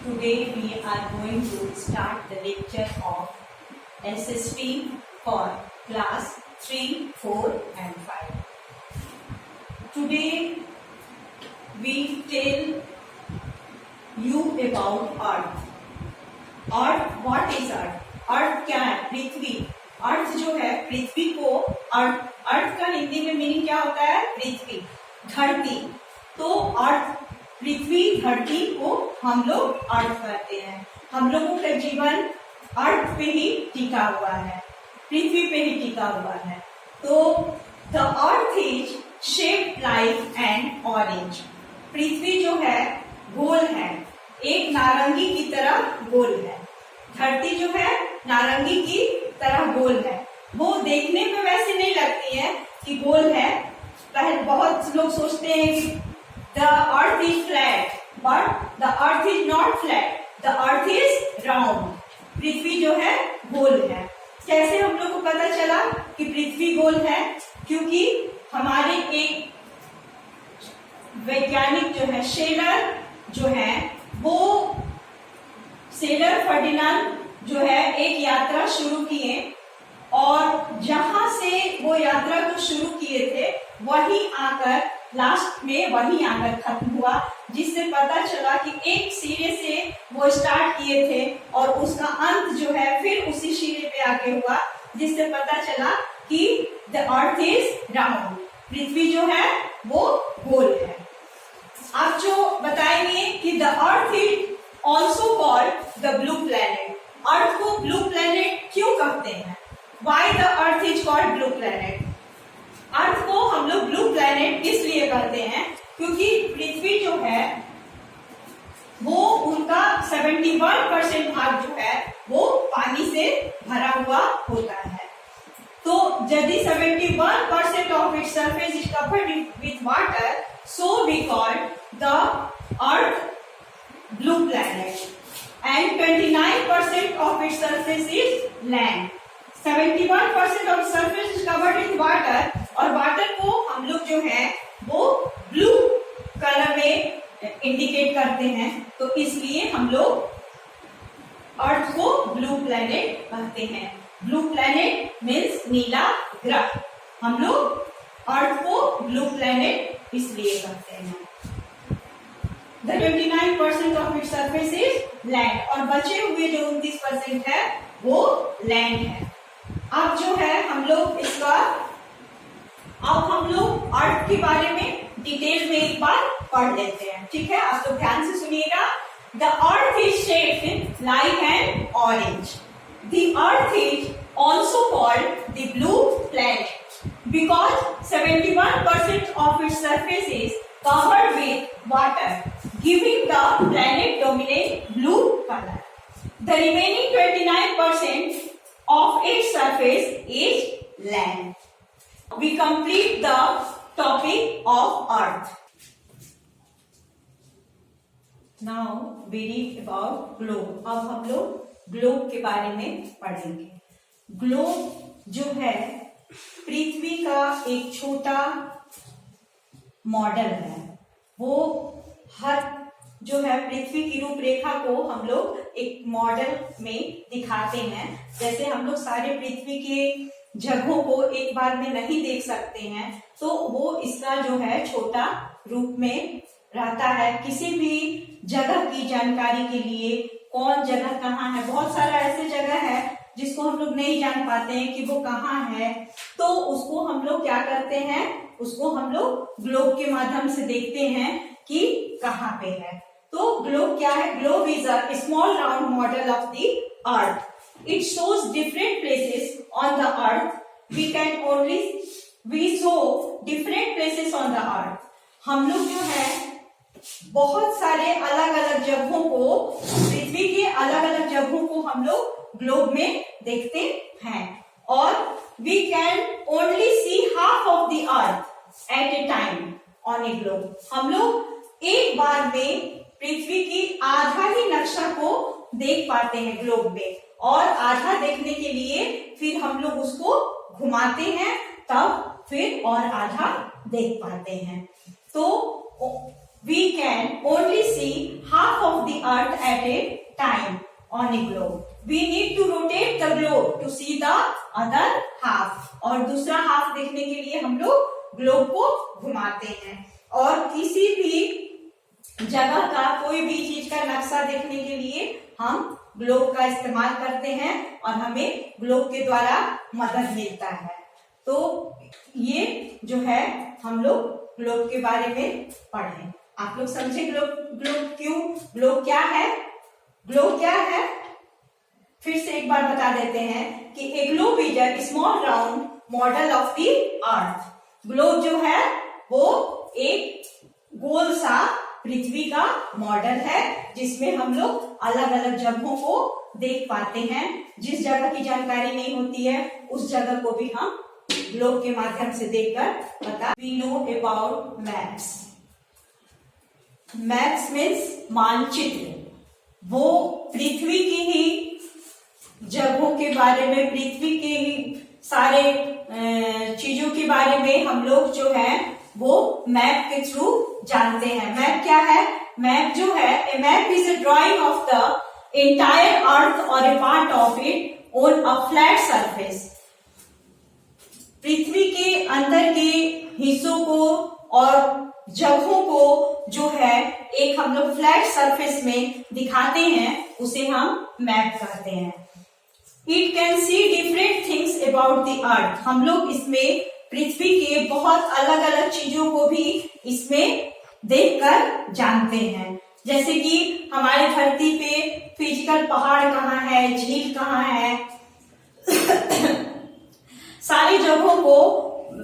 Today we are going to start the lecture of SST for class 3, 4 and 5. Today we tell you about Earth. Earth, what is Earth? Earth क्या है? पृथ्वी. अर्थ जो है पृथ्वी को अर्थ का हिंदी में meaning क्या होता है? पृथ्वी, धरती. तो अर्थ, पृथ्वी, धरती को हम लोग अर्थ कहते हैं. हम लोगों का जीवन अर्थ पे ही टिका हुआ है, पृथ्वी पे ही टिका हुआ है. तो the earth is shaped like an orange. पृथ्वी जो है गोल है, एक नारंगी की तरह गोल है. धरती जो है नारंगी की तरह गोल है. वो देखने में वैसे नहीं लगती है कि गोल है. पहले बहुत लोग सोचते हैं कि the earth is flat, but the earth is not flat, the earth is round. पृथ्वी जो है गोल है. कैसे हम लोग को पता चला कि पृथ्वी गोल है? क्योंकि हमारे एक वैज्ञानिक जो है, शेलर जो है, वो शेलर फर्डिनांड जो है एक यात्रा शुरू किए और जहां से वो यात्रा को शुरू किए थे वही आकर लास्ट में वही आकर खत्म हुआ, जिससे पता चला कि एक सिरे से वो स्टार्ट किए थे और उसका अंत जो है फिर उसी सिरे पे आके हुआ, जिससे पता चला कि द अर्थ इज राउंड. पृथ्वी जो है वो गोल है. आप जो बताएंगे कि the earth is also called the blue planet. Earth को ब्लू प्लैनेट क्यों कहते हैं? Why the earth is called blue planet? Earth को हम लोग ब्लू प्लैनेट इसलिए कहते हैं क्योंकि पृथ्वी जो है वो उनका 71% भाग जो है वो पानी से भरा हुआ होता है. तो यदि 71% of its surface is covered with water, so we call the earth blue planet. And 29% of its surface is land. 71% of surface is covered with water. और वाटर को हम लोग जो है वो ब्लू कलर में इंडिकेट करते हैं. तो इसलिए हम लोग अर्थ को ब्लू प्लैनेट कहते हैं. ब्लू प्लैनेट मीन्स नीला ग्रह. हम लोग अर्थ को ब्लू प्लैनेट इसलिए कहते हैं. The 29% of its surface is land. और बचे हुए जो 29% है वो लैंड है. अब जो है हम लोग अर्थ के बारे में डिटेल में एक बार पढ़ लेते हैं. ठीक है, आप तो ध्यान से सुनिएगा. The earth is shaped like an orange. The earth is also called the blue planet because 71% of its surface is covered with water, giving the planet dominant blue color. The remaining 29% of its surface is land. We complete the topic of Earth. Now we read about globe. अब हम लोग globe के बारे में पढ़ेंगे. Globe जो है पृथ्वी का एक छोटा मॉडल है. वो हर जो है पृथ्वी की रूपरेखा को हम लोग एक मॉडल में दिखाते हैं. जैसे हम लोग सारे पृथ्वी के जगहों को एक बार में नहीं देख सकते हैं, तो वो इसका जो है छोटा रूप में रहता है. किसी भी जगह की जानकारी के लिए कौन जगह कहाँ है, बहुत सारा ऐसे जगह है जिसको हम लोग नहीं जान पाते हैं कि वो कहाँ है, तो उसको हम लोग क्या करते हैं, उसको हम लोग ग्लोब के माध्यम से देखते हैं कि कहाँ पे है. तो ग्लोब क्या है? Globe is a small round model of the earth. It shows different places on the earth. We show different places on the earth. हम लोग जो है बहुत सारे अलग अलग जगहों को, पृथ्वी के अलग अलग जगहों को हम लोग ग्लोब में देखते हैं. और we can only see half of the earth at a time on a globe. हम लोग एक बार में पृथ्वी की आधा ही नक्शा को देख पाते हैं ग्लोब में, और आधा देखने के लिए फिर हम लोग उसको घुमाते हैं, तब फिर और आधा देख पाते हैं. तो we can only see half of the earth at a time on a globe. We need to rotate the globe to see the other half. और दूसरा हाफ देखने के लिए हम लोग ग्लोब को घुमाते हैं। और किसी भी जगह का कोई भी चीज का नक्शा देखने के लिए हम ग्लोब का इस्तेमाल करते हैं और हमें ग्लोब के द्वारा मदद मिलता है। तो ये जो है हम लोग ग्लोब के बारे में पढ़े। आप लोग समझे ग्लोब क्यों, ग्लोब क्या है? ग्लोब क्या है फिर से एक बार बता देते हैं कि ए globe is a small round model of the earth. Globe जो है वो एक गोल सा पृथ्वी का मॉडल है जिसमें हम लोग अलग अलग जगहों को देख पाते हैं। जिस जगह की जानकारी नहीं होती है उस जगह को भी हम ग्लोब के माध्यम से देखकर पता। We know about maps. Maps means मानचित्र। वो पृथ्वी की ही जगहों के बारे में, पृथ्वी के ही सारे चीजों के बारे में हम लोग जो है वो मैप के थ्रू जानते हैं। मैप क्या है? मैप जो है, a map is a drawing of the entire earth और a part of it on a flat surface. पृथ्वी के अंदर के हिस्सों को और जगहों को जो है एक हम लोग फ्लैट सरफेस में दिखाते हैं, उसे हम मैप कहते हैं। It can see different things about the earth. हम लोग इसमें पृथ्वी के बहुत अलग अलग चीजों को भी इसमें देखकर जानते हैं। जैसे कि हमारी धरती पे फिजिकल पहाड़ कहाँ है, झील कहाँ है, सारी जगहों को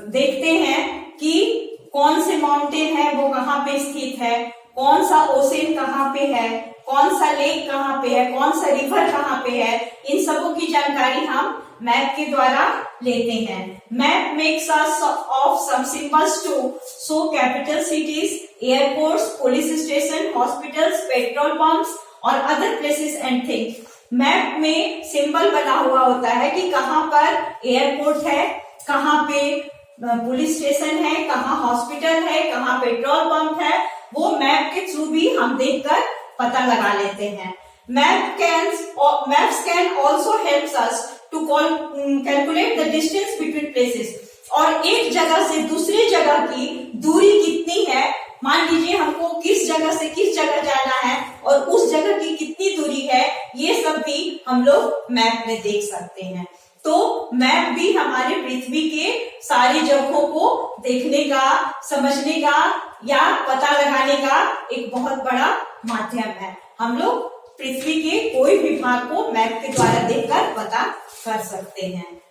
देखते हैं कि कौन से माउंटेन है वो कहाँ पे स्थित है, कौन सा ओशन कहाँ पे है, कौन सा लेक कहाँ पे है, कौन सा रिवर कहाँ पे है। इन सबों की जानकारी हम मैप के द्वारा लेते हैं। Map makes use of some symbols to show capital cities, airports, police station, hospitals, petrol pumps और other places and things. Map में सिंबल बना हुआ होता है कि कहाँ पर एयरपोर्ट है, कहाँ पे पुलिस स्टेशन है, कहाँ हॉस्पिटल है, कहाँ पेट्रोल पंप है। वो मैप के थ्रू भी हम देखकर पता लगा लेते हैं। Maps can also help us to calculate the distance between places. और एक जगह से दूसरी जगह की दूरी कितनी है, मान लीजिए हमको किस जगह से किस जगह जाना है और उस जगह की कितनी दूरी है, ये सब भी हम लोग मैप में देख सकते हैं। तो मैप भी हमारे पृथ्वी के सारी जगहों को देखने का, समझने का या पता लगाने का एक बहुत बड़ा माध्यम है। हम लोग पृथ्वी के कोई भी भाग को मैप के द्वारा देखकर पता कर सकते हैं।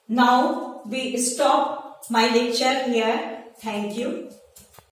Now we stop my lecture here. Thank you.